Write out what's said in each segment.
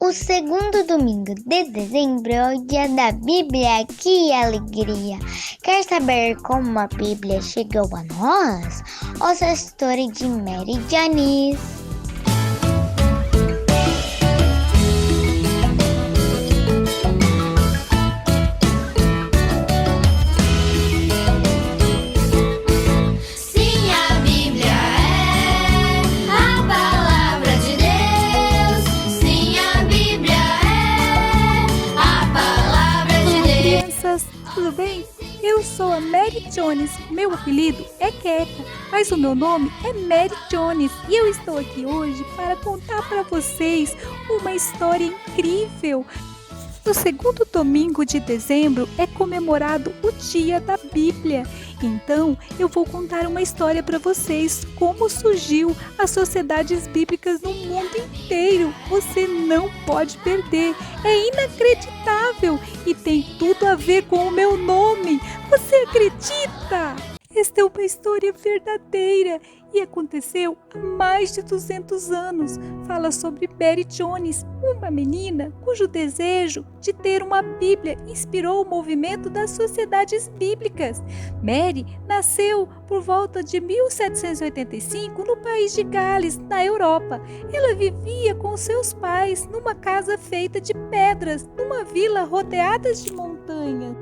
O segundo domingo de dezembro é o dia da Bíblia, que alegria! Quer saber como a Bíblia chegou a nós? Ouça a história de Mary Janice. Tudo bem? Eu sou a Mary Jones, meu apelido é Queca, mas o meu nome é Mary Jones e eu estou aqui hoje para contar para vocês uma história incrível. No segundo domingo de dezembro é comemorado o Dia da Bíblia. Então, eu vou contar uma história para vocês, como surgiu as sociedades bíblicas no mundo inteiro. Você não pode perder, é inacreditável e tem tudo a ver com o meu nome. Você acredita? Esta é uma história verdadeira e aconteceu há mais de 200 anos. Fala sobre Mary Jones, uma menina cujo desejo de ter uma Bíblia inspirou o movimento das sociedades bíblicas. Mary nasceu por volta de 1785 no país de Gales, na Europa. Ela vivia com seus pais numa casa feita de pedras, numa vila rodeada de montanhas.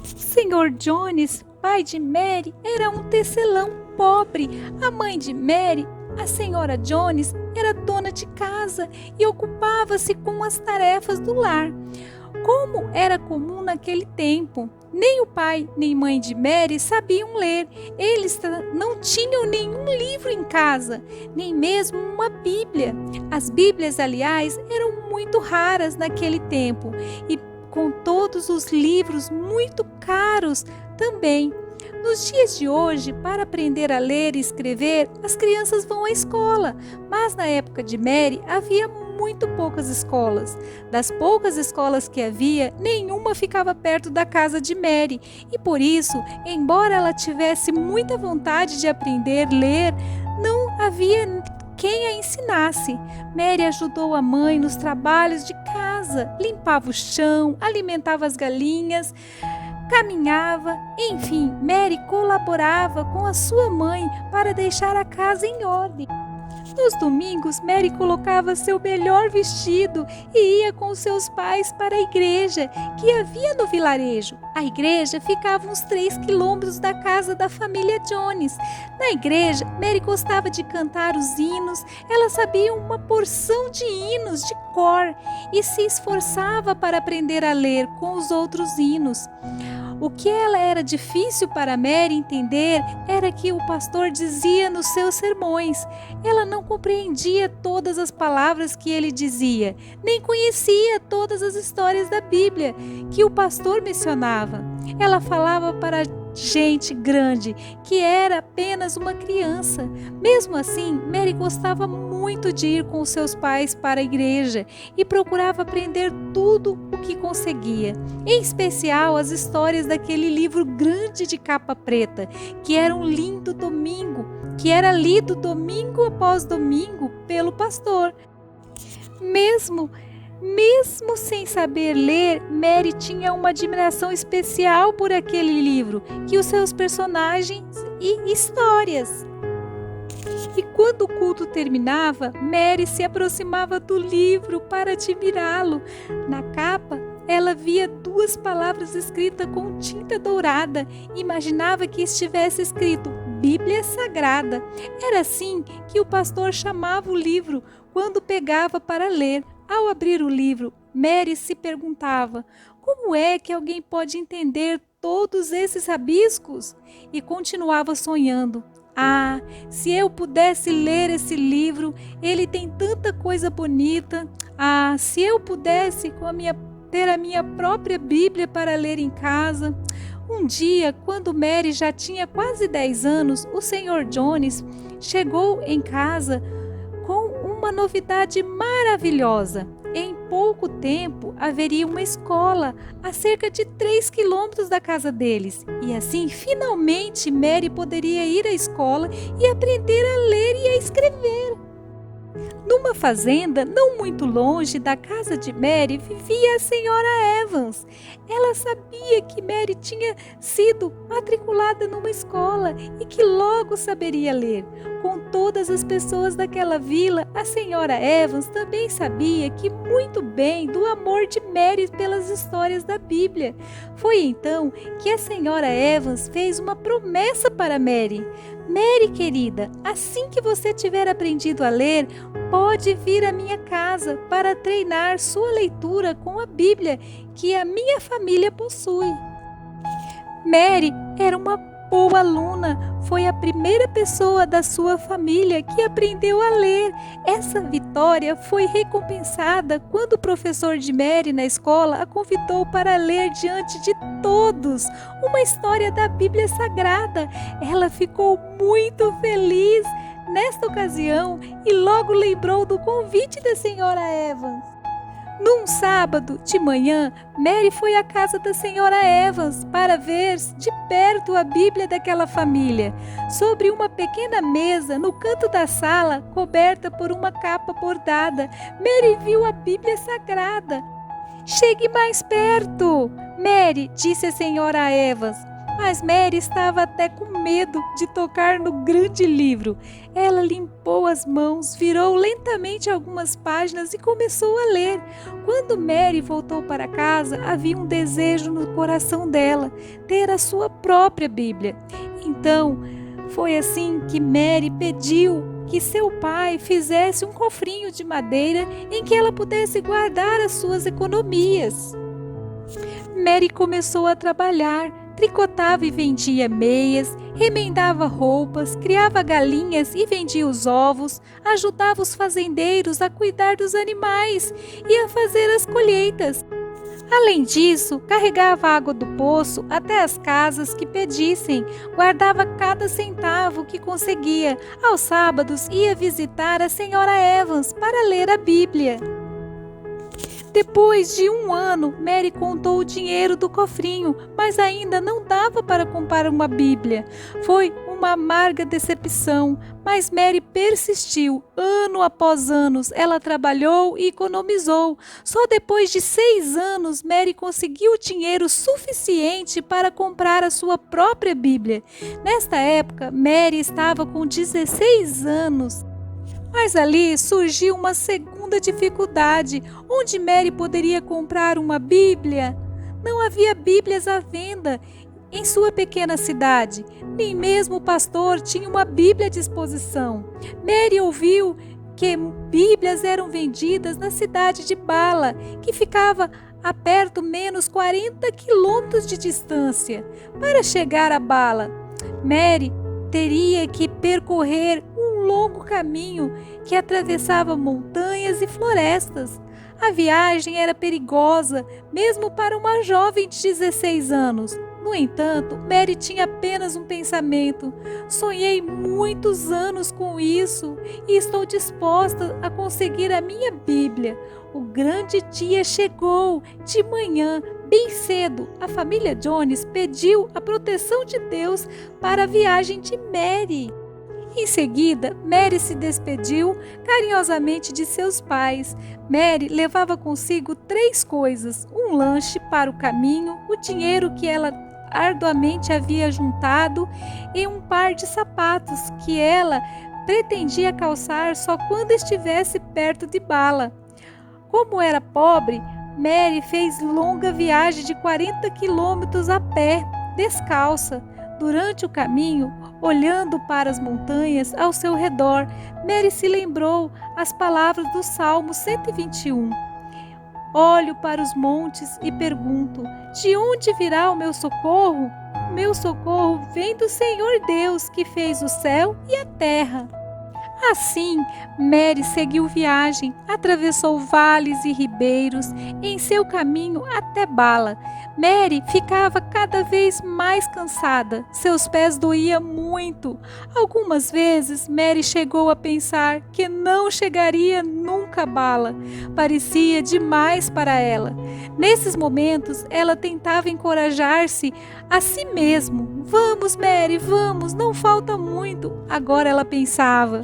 O Sr. Jones, pai de Mary, era um tecelão pobre. A mãe de Mary, a senhora Jones, era dona de casa e ocupava-se com as tarefas do lar. Como era comum naquele tempo, nem o pai nem mãe de Mary sabiam ler. Eles não tinham nenhum livro em casa, nem mesmo uma Bíblia. As Bíblias, aliás, eram muito raras naquele tempo e com todos os livros muito caros também. Nos dias de hoje, para aprender a ler e escrever, as crianças vão à escola, mas na época de Mary havia muito poucas escolas. Das poucas escolas que havia, nenhuma ficava perto da casa de Mary, e por isso, embora ela tivesse muita vontade de aprender a ler, não havia quem a ensinasse. Mary ajudou a mãe nos trabalhos de casa, limpava o chão, alimentava as galinhas, caminhava, enfim, Mary colaborava com a sua mãe para deixar a casa em ordem. Nos domingos, Mary colocava seu melhor vestido e ia com seus pais para a igreja que havia no vilarejo. A igreja ficava uns 3 quilômetros da casa da família Jones. Na igreja, Mary gostava de cantar os hinos. Ela sabia uma porção de hinos de cor e se esforçava para aprender a ler com os outros hinos. O que ela era difícil para Mary entender era que o pastor dizia nos seus sermões. Ela não compreendia todas as palavras que ele dizia, nem conhecia todas as histórias da Bíblia que o pastor mencionava. Ela falava para gente grande, que era apenas uma criança. Mesmo assim, Mary gostava muito de ir com seus pais para a igreja e procurava aprender tudo o que conseguia, em especial as histórias daquele livro grande de capa preta, que era um lindo domingo, que era lido domingo após domingo pelo pastor. Mesmo sem saber ler, Mary tinha uma admiração especial por aquele livro e os seus personagens e histórias. E quando o culto terminava, Mary se aproximava do livro para admirá-lo. Na capa, ela via 2 palavras escritas com tinta dourada. Imaginava que estivesse escrito Bíblia Sagrada. Era assim que o pastor chamava o livro quando pegava para ler. Ao abrir o livro, Mary se perguntava: como é que alguém pode entender todos esses rabiscos? E continuava sonhando: ah, se eu pudesse ler esse livro, ele tem tanta coisa bonita. Ah, se eu pudesse ter a minha própria Bíblia para ler em casa. Um dia, quando Mary já tinha quase 10 anos, o Sr. Jones chegou em casa com uma novidade maravilhosa. Em pouco tempo haveria uma escola a cerca de 3 quilômetros da casa deles. E assim, finalmente, Mary poderia ir à escola e aprender a ler e a escrever. Numa fazenda não muito longe da casa de Mary vivia a senhora Evans. Ela sabia que Mary tinha sido matriculada numa escola e que logo saberia ler. Com todas as pessoas daquela vila, a senhora Evans também sabia que muito bem do amor de Mary pelas histórias da Bíblia. Foi então que a senhora Evans fez uma promessa para Mary. Mary, querida, assim que você tiver aprendido a ler, pode vir à minha casa para treinar sua leitura com a Bíblia que a minha família possui. Mary era uma boa aluna, foi a primeira pessoa da sua família que aprendeu a ler. Essa vitória foi recompensada quando o professor de Mary na escola a convidou para ler diante de todos uma história da Bíblia Sagrada. Ela ficou muito feliz nesta ocasião e logo lembrou do convite da senhora Evans. Num sábado de manhã, Mary foi à casa da senhora Evans para ver de perto a Bíblia daquela família. Sobre uma pequena mesa no canto da sala, coberta por uma capa bordada, Mary viu a Bíblia Sagrada. "Chegue mais perto, Mary", disse a senhora Evans. Mas Mary estava até com medo de tocar no grande livro. Ela limpou as mãos, virou lentamente algumas páginas e começou a ler. Quando Mary voltou para casa, havia um desejo no coração dela, ter a sua própria Bíblia. Então, foi assim que Mary pediu que seu pai fizesse um cofrinho de madeira em que ela pudesse guardar as suas economias. Mary começou a trabalhar. Tricotava e vendia meias, remendava roupas, criava galinhas e vendia os ovos, ajudava os fazendeiros a cuidar dos animais e a fazer as colheitas. Além disso, carregava a água do poço até as casas que pedissem, guardava cada centavo que conseguia. Aos sábados ia visitar a senhora Evans para ler a Bíblia. Depois de 1 ano, Mary contou o dinheiro do cofrinho, mas ainda não dava para comprar uma Bíblia. Foi uma amarga decepção, mas Mary persistiu. Ano após ano, ela trabalhou e economizou. Só depois de 6 anos, Mary conseguiu dinheiro suficiente para comprar a sua própria Bíblia. Nesta época, Mary estava com 16 anos. Mas ali surgiu uma segunda dificuldade. Onde Mary poderia comprar uma Bíblia? Não havia Bíblias à venda em sua pequena cidade. Nem mesmo o pastor tinha uma Bíblia à disposição. Mary ouviu que Bíblias eram vendidas na cidade de Bala, que ficava a perto menos 40 quilômetros de distância. Para chegar a Bala, Mary teria que percorrer um longo caminho que atravessava montanhas e florestas. A viagem era perigosa, mesmo para uma jovem de 16 anos. No entanto, Mary tinha apenas um pensamento: sonhei muitos anos com isso e estou disposta a conseguir a minha Bíblia. O grande dia chegou. De manhã, bem cedo, a família Jones pediu a proteção de Deus para a viagem de Mary. Em seguida, Mary se despediu carinhosamente de seus pais. Mary levava consigo 3 coisas: um lanche para o caminho, o dinheiro que ela arduamente havia juntado e um par de sapatos que ela pretendia calçar só quando estivesse perto de Bala. Como era pobre, Mary fez longa viagem de 40 quilômetros a pé, descalça. Durante o caminho, olhando para as montanhas ao seu redor, Mary se lembrou as palavras do Salmo 121. Olho para os montes e pergunto: de onde virá o meu socorro? O meu socorro vem do Senhor Deus, que fez o céu e a terra. Assim, Mary seguiu viagem, atravessou vales e ribeiros em seu caminho até Bala. Mary ficava cada vez mais cansada, seus pés doíam muito. Algumas vezes, Mary chegou a pensar que não chegaria nunca a Bala. Parecia demais para ela. Nesses momentos, ela tentava encorajar-se a si mesma. Vamos, Mary, vamos, não falta muito. Agora ela pensava: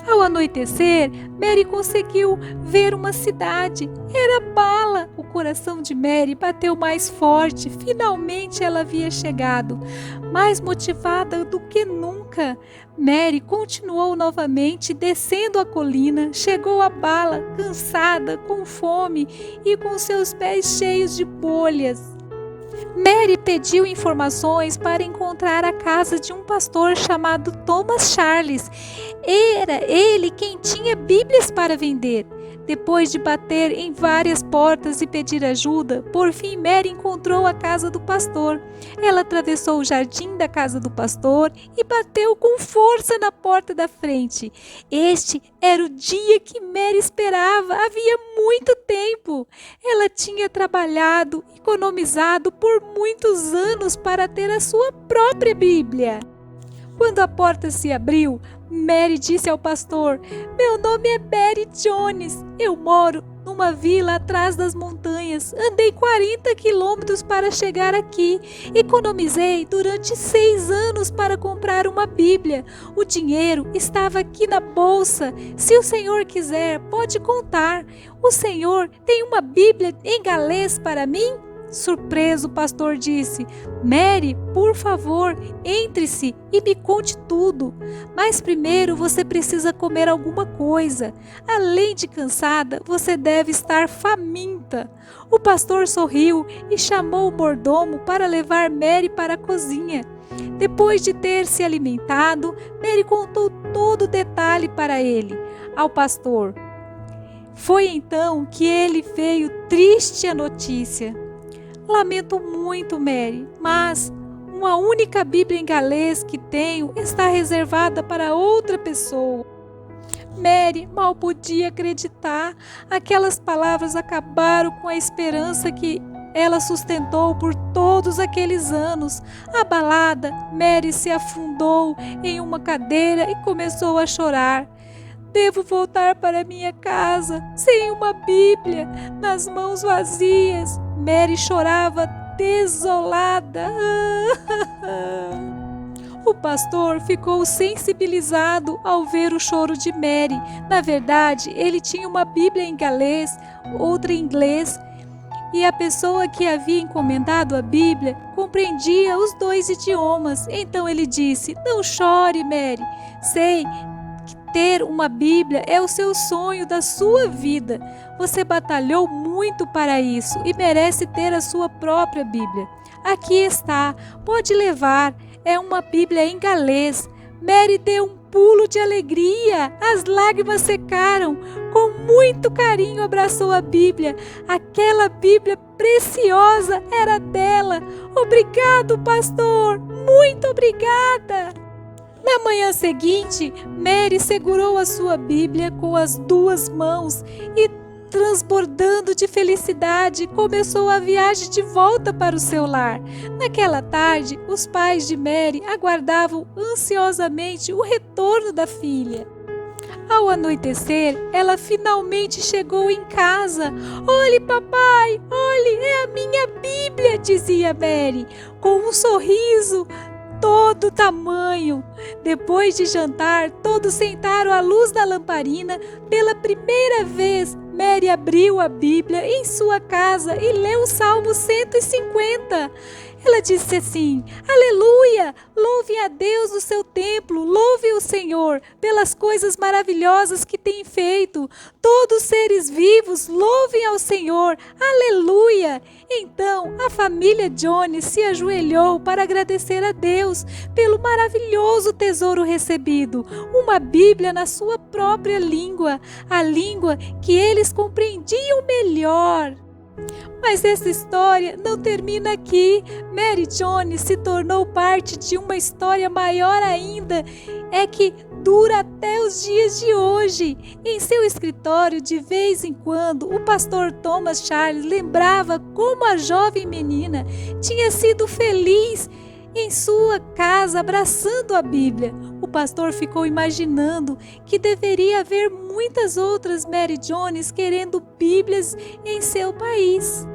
Ao anoitecer, Mary conseguiu ver uma cidade. Era Bala. O coração de Mary bateu mais forte. Finalmente ela havia chegado. Mais motivada do que nunca, Mary continuou novamente descendo a colina. Chegou a Bala, cansada, com fome e com seus pés cheios de bolhas. Mary pediu informações para encontrar a casa de um pastor chamado Thomas Charles. Era ele quem tinha Bíblias para vender. Depois de bater em várias portas e pedir ajuda, por fim Mary encontrou a casa do pastor. Ela atravessou o jardim da casa do pastor e bateu com força na porta da frente. Este era o dia que Mary esperava havia muito tempo. Ela tinha trabalhado, economizado por muitos anos para ter a sua própria Bíblia. Quando a porta se abriu, Mary disse ao pastor: "Meu nome é Mary Jones. Eu moro numa vila atrás das montanhas. Andei 40 quilômetros para chegar aqui. Economizei durante 6 anos para comprar uma Bíblia. O dinheiro estava aqui na bolsa. Se o senhor quiser, pode contar. O senhor tem uma Bíblia em galês para mim?" Surpreso, o pastor disse: "Mary, por favor, entre-se e me conte tudo. Mas primeiro você precisa comer alguma coisa. Além de cansada, você deve estar faminta." O pastor sorriu e chamou o mordomo para levar Mary para a cozinha. Depois de ter se alimentado, Mary contou todo o detalhe para ele, ao pastor. Foi então que ele veio triste a notícia: "Lamento muito, Mary, mas uma única Bíblia em galês que tenho está reservada para outra pessoa." Mary mal podia acreditar. Aquelas palavras acabaram com a esperança que ela sustentou por todos aqueles anos. Abalada, Mary se afundou em uma cadeira e começou a chorar. "Devo voltar para minha casa sem uma Bíblia, nas mãos vazias." Mary chorava desolada. O pastor ficou sensibilizado ao ver o choro de Mary. Na verdade, ele tinha uma Bíblia em galês, outra em inglês, e a pessoa que havia encomendado a Bíblia compreendia os 2 idiomas. Então ele disse: "Não chore, Mary. Sei que ter uma Bíblia é o seu sonho da sua vida. Você batalhou muito para isso e merece ter a sua própria Bíblia. Aqui está, pode levar. É uma Bíblia em galês." Mary deu um pulo de alegria. As lágrimas secaram. Com muito carinho abraçou a Bíblia. Aquela Bíblia preciosa era dela. "Obrigado, pastor. Muito obrigada." Na manhã seguinte, Mary segurou a sua Bíblia com as 2 mãos e, transbordando de felicidade, começou a viagem de volta para o seu lar. Naquela tarde, os pais de Mary aguardavam ansiosamente o retorno da filha. Ao anoitecer, ela finalmente chegou em casa. "Olhe, papai, olhe, é a minha Bíblia", dizia Mary, com um sorriso todo tamanho. Depois de jantar, todos sentaram à luz da lamparina. Pela primeira vez, Mary abriu a Bíblia em sua casa e leu o Salmo 150. Ela disse assim: "Aleluia! Louve a Deus no seu templo, louve o Senhor pelas coisas maravilhosas que tem feito. Todos os seres vivos louvem ao Senhor, aleluia!" Então a família Jones se ajoelhou para agradecer a Deus pelo maravilhoso tesouro recebido, uma Bíblia na sua própria língua, a língua que eles compreendiam melhor. Mas essa história não termina aqui. Mary Jones se tornou parte de uma história maior ainda, que dura até os dias de hoje. Em seu escritório, de vez em quando, o pastor Thomas Charles lembrava como a jovem menina tinha sido feliz em sua casa abraçando a Bíblia. O pastor ficou imaginando que deveria haver muitas outras Mary Jones querendo Bíblias em seu país.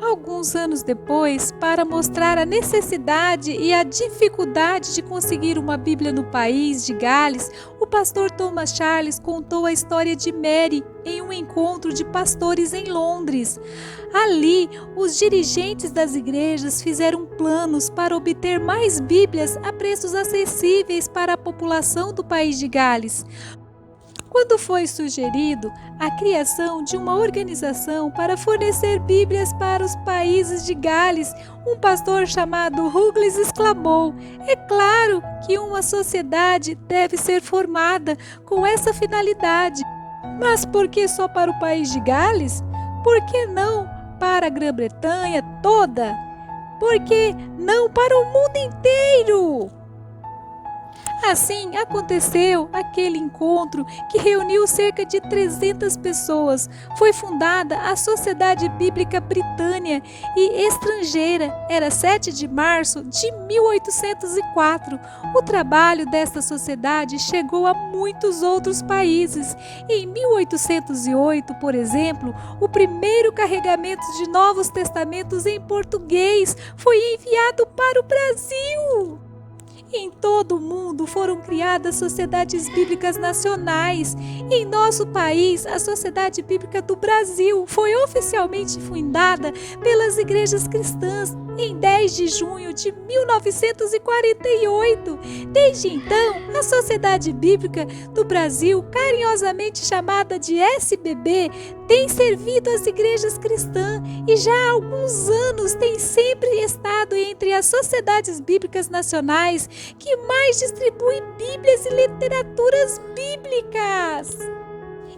Alguns anos depois, para mostrar a necessidade e a dificuldade de conseguir uma Bíblia no país de Gales, o pastor Thomas Charles contou a história de Mary em um encontro de pastores em Londres. Ali, os dirigentes das igrejas fizeram planos para obter mais Bíblias a preços acessíveis para a população do país de Gales. Quando foi sugerido a criação de uma organização para fornecer Bíblias para os países de Gales, um pastor chamado Douglas exclamou: "É claro que uma sociedade deve ser formada com essa finalidade. Mas por que só para o país de Gales? Por que não para a Grã-Bretanha toda? Por que não para o mundo inteiro?" Assim, aconteceu aquele encontro que reuniu cerca de 300 pessoas. Foi fundada a Sociedade Bíblica Britânia e Estrangeira. Era 7 de março de 1804. O trabalho desta sociedade chegou a muitos outros países. Em 1808, por exemplo, o primeiro carregamento de Novos Testamentos em português foi enviado para o Brasil. Em todo o mundo foram criadas sociedades bíblicas nacionais. Em nosso país, a Sociedade Bíblica do Brasil foi oficialmente fundada pelas igrejas cristãs em 10 de junho de 1948. Desde então, a Sociedade Bíblica do Brasil, carinhosamente chamada de SBB, tem servido as igrejas cristãs e já há alguns anos tem sempre estado entre as sociedades bíblicas nacionais que mais distribuem Bíblias e literaturas bíblicas.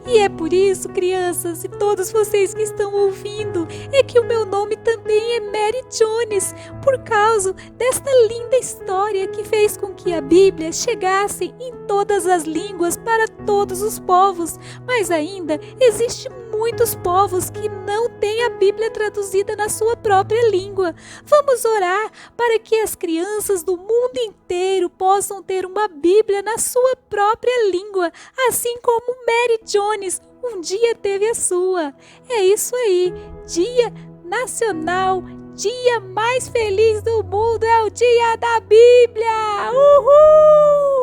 E é por isso, crianças e todos vocês que estão ouvindo, é que o meu nome também é Mary Jones, por causa desta linda história que fez com que a Bíblia chegasse em todas as línguas para todos os povos. Mas ainda existe muitos povos que não têm a Bíblia traduzida na sua própria língua. Vamos orar para que as crianças do mundo inteiro possam ter uma Bíblia na sua própria língua, assim como Mary Jones um dia teve a sua. É isso aí, Dia Nacional, dia mais feliz do mundo, é o Dia da Bíblia! Uhul!